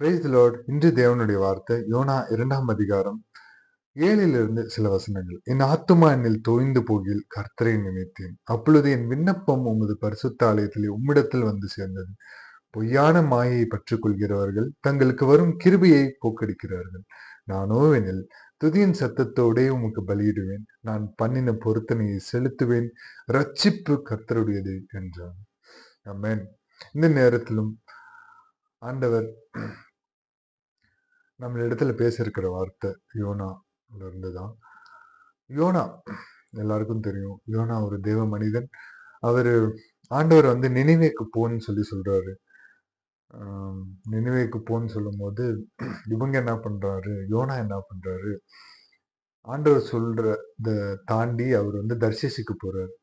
Price the Lord. இன்று தேவனுடைய வார்த்தை யோனா 2 அதிகாரம் 7 சில வசனங்கள். என் ஆத்துமா என்னில் தோய்ந்து போகில் கர்த்தரை நினைத்தேன். அப்பொழுது என் விண்ணப்பம் உமது பரிசுத்த ஆலயத்திலே உம்மிடத்தில் வந்து சேர்ந்தது. பொய்யான மாயையை பற்றிக் கொள்கிறவர்கள் தங்களுக்கு வரும் கிருபையை போக்கடிக்கிறார்கள். நானோ எனில் துதியின் சத்தத்தோடே உமக்கு பலியிடுவேன். நான் பண்ணின பொருத்தனையை செலுத்துவேன். ரட்சிப்பு கர்த்தருடையது என்றான். ஆமென். இந்த நேரத்திலும் ஆண்டவர் நம்ம இடத்துல பேச இருக்கிற வார்த்தை யோனால இருந்துதான். யோனா எல்லாருக்கும் தெரியும். யோனா ஒரு தேவ மனிதன். அவரு ஆண்டவர் வந்து நினிவேக்கு போன்னு சொல்றாரு. நினிவேக்கு போன்னு சொல்லும் போது இவங்க என்ன பண்றாரு, யோனா என்ன பண்றாரு, ஆண்டவர் சொல்றத தாண்டி அவர் வந்து தர்ஷிஷுக்கு போறாரு.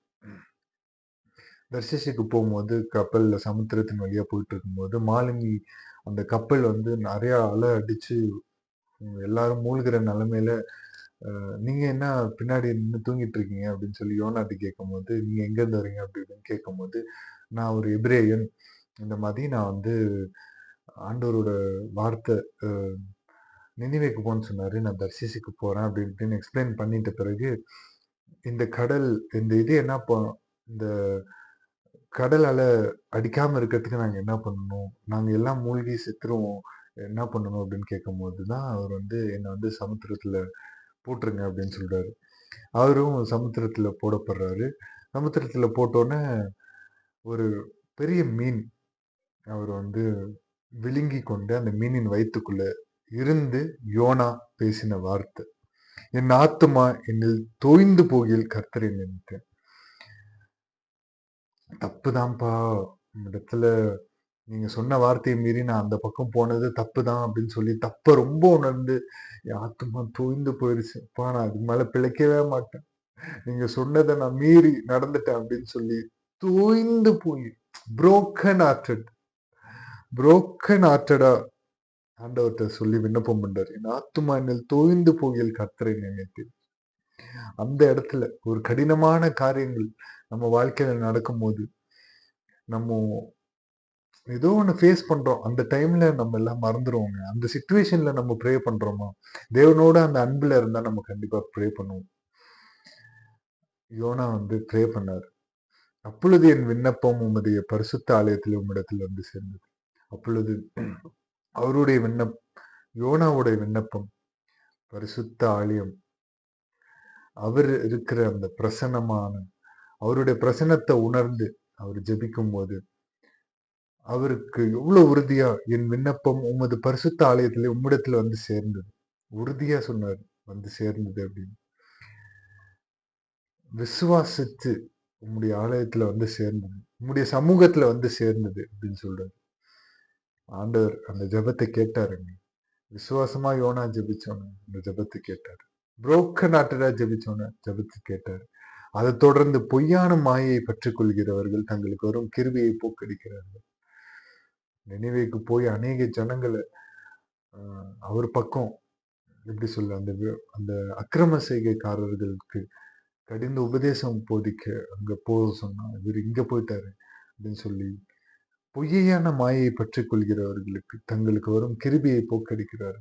தர்ஷிஷுக்கு போகும்போது கப்பல்ல சமுத்திரத்தின் வழியா போயிட்டு இருக்கும்போது மாலுமி அந்த கப்பல் வந்து நிறைய அலை அடிச்சு எல்லாரும் மூழ்கிற நிலைமையில நீங்க என்ன பின்னாடி நின்று தூங்கிட்டு இருக்கீங்க அப்படின்னு சொல்லி யோனாட்டு கேட்கும்போது, நீங்க எங்க இருந்து வரீங்க அப்படி இப்படின்னு கேட்கும்போது, நான் ஒரு எபிரேயன். இந்த மாதிரி நான் வந்து ஆண்டவரோட வார்த்தை நினிவேக்கு போன்னு சொன்னாரு. நான் தர்ஷீசுக்கு போறேன் அப்படி இப்படின்னு எக்ஸ்பிளைன் பண்ணிட்ட பிறகு, இந்த கடல் இந்த இது என்ன இந்த கடல் அலை அடிக்காம இருக்கிறதுக்கு நாங்க என்ன பண்ணணும்? நாங்க எல்லாம் மூழ்கி செத்துருவோம். என்ன பண்ணணும் அப்படின்னு கேட்கும்போது தான் அவர் வந்து என்ன வந்து சமுத்திரத்துல போட்டுருங்க அப்படின்னு சொல்றாரு. அவரும் சமுத்திரத்துல போடப்படுறாரு. சமுத்திரத்துல போட்டோன்னே ஒரு பெரிய மீன் அவர் வந்து விழுங்கி கொண்டு அந்த மீனின் வயித்துக்குள்ள இருந்து யோனா பேசின வார்த்தை, என் ஆத்துமா என்னில் தோய்ந்து போகில் கர்த்தரை நினைத்தேன். தப்புதான்ப்பா, இடத்துல நீங்க சொன்ன வார்த்தையை மீறி நான் அந்த பக்கம் போனது தப்புதான் அப்படின்னு சொல்லி தப்ப ரொம்ப உணர்ந்து என் ஆத்துமா தோய்ந்து போயிருச்சு. அப்பா நான் அதுக்கு மேல பிழைக்கவே மாட்டேன். நீங்க சொன்னதை நான் மீறி நடந்துட்டேன் அப்படின்னு சொல்லி தோய்ந்து போய் புரோக்கன் ஹார்ட்டட் புரோக்கன் ஹார்ட்டடா ஆண்டவர்கிட்ட சொல்லி விண்ணப்பம் பண்றாரு. என் ஆத்துமா என்னில் தோய்ந்து போகில் கர்த்தரை நினைத்தேன். அந்த இடத்துல ஒரு கடினமான காரியங்கள் நம்ம வாழ்க்கையில நடக்கும்போது நம்ம ஏதோ ஒண்ணு ஃபேஸ் பண்றோம். அந்த டைம்ல நம்ம எல்லாம் மறந்துருவோங்க. அந்த சிச்சுவேஷன்ல நம்ம ப்ரே பண்றோமா? தேவனோட அந்த அன்புல இருந்தா நம்ம கண்டிப்பா ப்ரே பண்ணுவோம். யோனா வந்து ப்ரே பண்ணாரு. அப்பொழுது என் விண்ணப்பம் உம்முடைய பரிசுத்த ஆலயத்தில் உம்மிடத்தில் வந்து சேர்ந்தது. அப்பொழுது அவருடைய யோனாவுடைய விண்ணப்பம் பரிசுத்த ஆலயம், அவர் இருக்கிற அந்த பிரசன்னமான அவருடைய பிரசன்னத்தை உணர்ந்து அவர் ஜெபிக்கும் போது அவருக்கு எவ்வளவு உறுதியா என் விண்ணப்பம் உமது பரிசுத்த ஆலயத்திலே உம்மிடத்துல வந்து சேர்ந்தது. உறுதியா சொன்னார் வந்து சேர்ந்தது அப்படின்னு. விசுவாசித்து உம்முடைய ஆலயத்துல வந்து சேர்ந்தது, உம்முடைய சமூகத்துல வந்து சேர்ந்தது அப்படின்னு சொல்றாரு. ஆண்டவர் அந்த ஜெபத்தை கேட்டாருங்க. விசுவாசமா யோனா ஜெபிச்சோன்னு அந்த ஜெபத்தை கேட்டாரு. புரோக்கன் ஹார்ட்டடா ஜெபிச்சோன்னு ஜெபத்தை கேட்டாரு. அதை தொடர்ந்து பொய்யான மாயையை பற்றிக் கொள்கிறவர்கள் தங்களுக்கு வரும் கிருபையை போக்கடிக்கிறார்கள். நினைவேக்கு போய் அநேக ஜனங்களை அவர் பக்கம் எப்படி சொல்ல அந்த அக்கிரம செய்கைக்காரர்களுக்கு கடிந்து உபதேசம் போதிக்க அங்க போக சொன்னா இவர் இங்க போயிட்டாரு அப்படின்னு சொல்லி பொய்யான மாயையை பற்றிக் கொள்கிறவர்களுக்கு தங்களுக்கு வரும் கிருபியை போக்கடிக்கிறார்.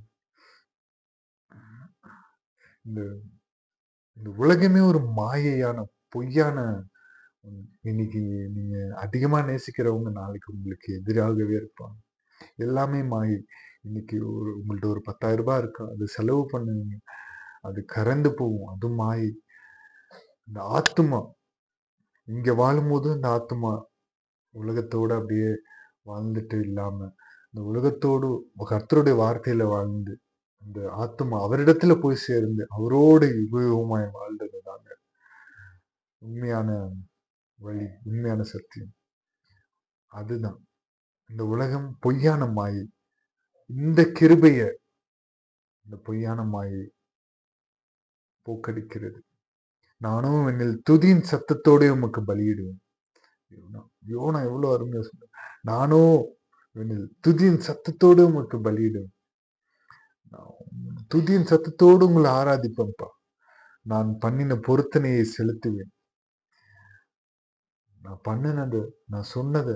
இந்த இந்த உலகமே ஒரு மாயையான பொய்யான இன்னைக்கு நீங்க அதிகமா நேசிக்கிறவங்க நாளைக்கு உங்களுக்கு எதிராகவே இருப்பாங்க. எல்லாமே மாயை. இன்னைக்கு உங்கள்ட்ட ஒரு 10,000 ரூபாய் இருக்கா, அது செலவு பண்ணுவீங்க, அது கறந்து போகும், அது மாயை. இந்த ஆத்துமா இங்க வாழும்போது இந்த ஆத்துமா உலகத்தோட அப்படியே வாழ்ந்துட்டு இல்லாம இந்த உலகத்தோடு கர்த்தருடைய வார்த்தையில வாழ்ந்து அந்த ஆத்துமா அவரிடத்துல போய் சேர்ந்து அவரோட உபயோகமாய் வாழ்ந்தது தாங்க உண்மையான வழி, உண்மையான சத்தியம். அதுதான் இந்த உலகம் பொய்யான மாயை. இந்த கிருபைய இந்த பொய்யான மாயை போக்கடிக்கிறது. நானும் என்னில் துதியின் சத்தத்தோட உமக்கு பலியிடுவேன். யோனா எவ்வளவு அருமையா சொன்ன. நானும் என்னில் துதியின் சத்தத்தோடு உமக்கு பலியிடுவேன். துதியின் சத்தத்தோடு உங்களை ஆராதிப்பேன்ப்பா. நான் பண்ணின பொருத்தனையை செலுத்துவேன். நான் பண்ணினது, நான் சொன்னது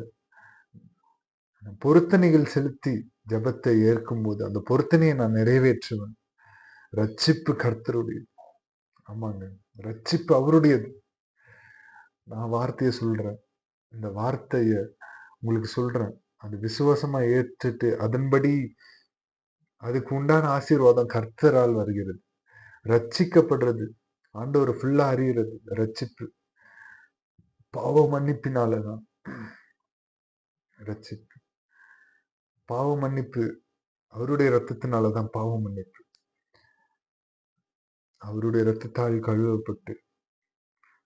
பொருத்தனைகள் செலுத்தி ஜெபத்தை ஏற்கும்போது அந்த பொருத்தனையை நான் நிறைவேற்றுவேன். ரட்சிப்பு கர்த்தருடையது. ஆமாங்க. ரட்சிப்பு அவருடையது. நான் வார்த்தைய சொல்றேன். இந்த வார்த்தைய உங்களுக்கு சொல்றேன். அது விசுவாசமா ஏற்றுட்டு அதன்படி அதுக்கு உண்டான ஆசீர்வாதம் கர்த்தரால் வருகிறது. ரட்சிக்கப்படுறது, ஆண்டவர ஃபுல்லா அறியறது, ரட்சிப்பு. பாவ மன்னிப்பினால தான் ரட்சிப்பு. பாவ மன்னிப்பு அவருடைய ரத்தத்தினால தான் பாவ மன்னிப்பு. அவருடைய ரத்தத்தால் கழுவப்பட்டு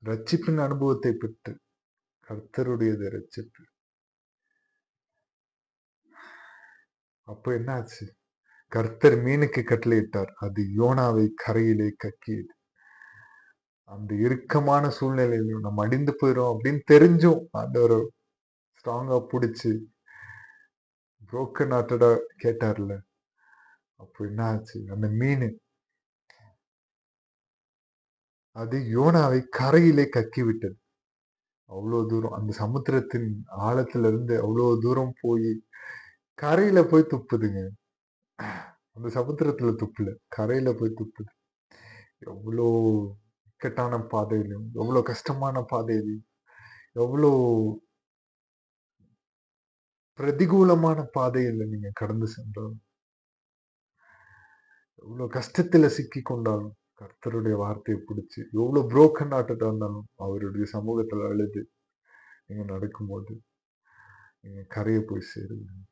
ரட்சிப்பின் அனுபவத்தை பெற்று கர்த்தருடையது ரட்சிப்பு. அப்ப என்ன ஆச்சு? கர்த்தர் மீனுக்கு கட்டளையிட்டார். அது யோனாவை கரையிலே கக்கியது. அந்த இறுக்கமான சூழ்நிலையிலும் நம்ம அடிந்து போயிரும் அப்படின்னு தெரிஞ்சும் ஆண்டவர ஸ்ட்ராங்கா புடிச்சு புரோக்கன் ஹார்ட்டடா கேட்டார்ல. அப்போ என்ன ஆச்சு? அந்த மீனு அது யோனாவை கரையிலே கக்கி விட்டது. அவ்வளவு தூரம் அந்த சமுத்திரத்தின் ஆழத்துல இருந்து அவ்வளவு தூரம் போய் கரையில போய் துப்புதுங்க. அந்த சமுத்திரத்துல துப்புல, கரையில போய் துப்புது. எவ்வளோ இக்கட்டான பாதையிலும், எவ்வளோ கஷ்டமான பாதையிலும், எவ்வளோ பிரதிகூலமான பாதையில நீங்க கடந்து சென்றாலும், எவ்வளோ கஷ்டத்துல சிக்கி கொண்டாலும், கர்த்தருடைய வார்த்தையை பிடிச்சு, எவ்வளோ புரோக்கன் ஹார்ட்டடா இருந்தாலும், அவருடைய சமூகத்துல அழுது நீங்க நடக்கும்போது, நீங்க கரைய போய் சேருவீங்க.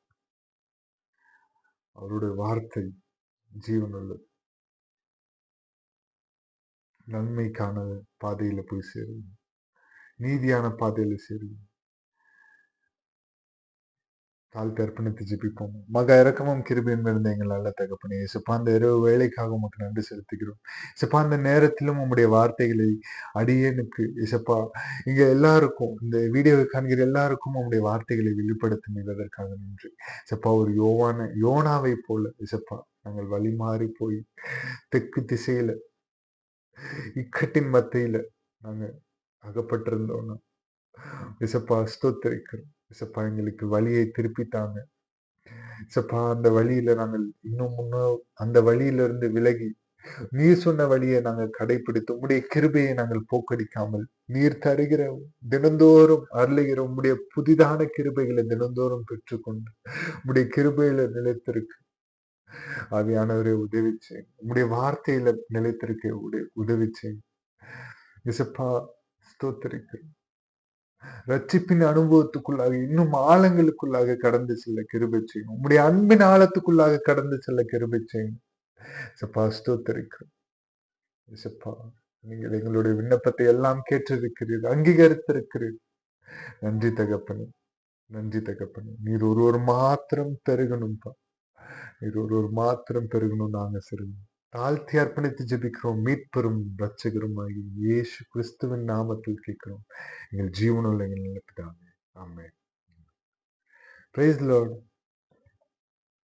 அவருடைய வார்த்தை ஜீவனுள்ளது. நன்மைக்கான பாதையில போய் சேருவீங்க. நீதியான பாதையில சேருவீங்க. தாழ்த்தி அர்ப்பணித்து ஜெபிப்போம். மகா இரக்கமும் கிருபையும் நிறைந்த எங்கள் நல்ல தகப்பனே, இயேசுப்பா இந்த இரவு வேளைக்காக உமக்கு நன்றி செலுத்துகிறோம். இயேசுப்பா இந்த நேரத்திலும் உம்முடைய வார்த்தைகளை அடியேனுக்கு இயேசுப்பா இங்க எல்லாருக்கும் இந்த வீடியோவை காண்கிற எல்லாருக்கும் உம்முடைய வார்த்தைகளை வெளிப்படுத்தினீர் அதற்காக நன்றி. இயேசுப்பா ஒரு யோனாவை போல இயேசுப்பா நாங்கள் வழி மாறி போய் தெற்கு திசையில இக்கட்டின் மத்தியில நாங்க அகப்பட்டிருந்தோம்னா இயேசுப்பா ஸ்தோத்திரிக்கிறோம். இயேசுப்பா எங்களுக்கு வழியை திருப்பித்தாங்க. இயேசுப்பா அந்த வழியில நாங்கள் இன்னும் முன்னும் அந்த வழியிலிருந்து விலகி நீர் சொன்ன வழியை நாங்கள் கடைபிடித்து உம்முடைய கிருபையை நாங்கள் போக்கடிக்காமல் நீர் தருகிற தினந்தோறும் அருளுகிற உம்முடைய புதிதான கிருபைகளை தினந்தோறும் பெற்றுக்கொண்டு உம்முடைய கிருபையில நிலைத்திருக்கு ஆவியானவரை உதவி செய்யும். உம்முடைய வார்த்தையில நிலைத்திருக்க உதவி செய்யும். இயேசுப்பா ஸ்தோத்திரிக்கிறோம். ரட்சிப்பின் அனுபவத்துக்குள்ளாக இன்னும் ஆழங்களுக்குள்ளாக கடந்து செல்ல கிருபை செய்யும். உம்முடைய அன்பின் ஆழத்துக்குள்ளாக கடந்து செல்ல கிருபை செய்யும். இயேசுப்பா ஸ்தோத்திரிக்கிறோம். இயேசுப்பா நீங்கள் எங்களுடைய விண்ணப்பத்தை எல்லாம் கேட்டிருக்கிறீர், அங்கீகரித்திருக்கிறீர். நன்றி தகப்பனே, நன்றி தகப்பனே. நீர் ஒருவர் மாத்திரம் பெருகணும்பா. நீர் ஒருவர் மாத்திரம் பெருகணும், நாங்க சிறுகணும். தாழ்த்தி அர்ப்பணித்து ஜெபிக்கிறோம். மீட்பெரும் ரட்சகரும் ஆகிய இயேசு கிறிஸ்துவின் நாமத்தில் கேட்கிறோம். எங்கள் ஜீவனுள்ள எங்கள் நல்ல பிதாவே. ஆமென். Praise the Lord.